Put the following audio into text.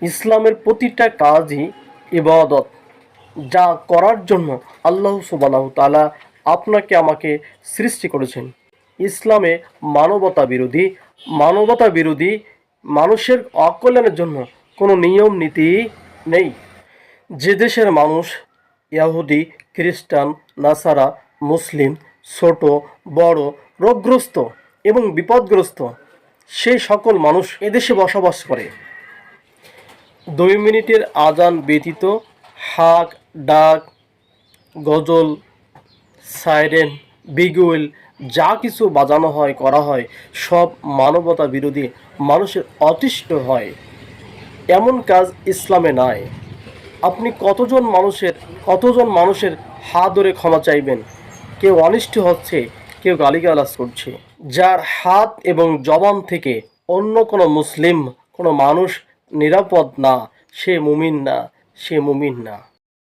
ইসলামের প্রতিটা কাজই ইবাদত, যা করার জন্য আল্লাহ সুবহানাহু তাআলা আপনাকে আমাকে সৃষ্টি করেছেন। ইসলামে মানবতা বিরোধী মানুষের অকল্যাণের জন্য কোনো নিয়ম নীতি নেই। যে দেশের মানুষ ইহুদি, খ্রিস্টান, নাসারা, মুসলিম, ছোট বড়, রোগগ্রস্ত এবং বিপদগ্রস্ত, সেই সকল মানুষ এদেশে বসবাস করে। 2 মিনিটের আজান ব্যতীত হাক, ডাক, গজল, সাইরেন, বিগুয়েল যা কিছু বাজানো হয়, করা হয়, সব মানবতা বিরোধী, মানুষের অতিষ্ঠ হয়। এমন কাজ ইসলামে নাই। আপনি কতজন মানুষের হাত ধরে ক্ষমা চাইবেন? কেউ অনিষ্ট হচ্ছে, কেউ গালিগালাজ করছে। যার হাত এবং জবান থেকে অন্য কোনো মানুষ নিরাপদ না, সে মুমিন না।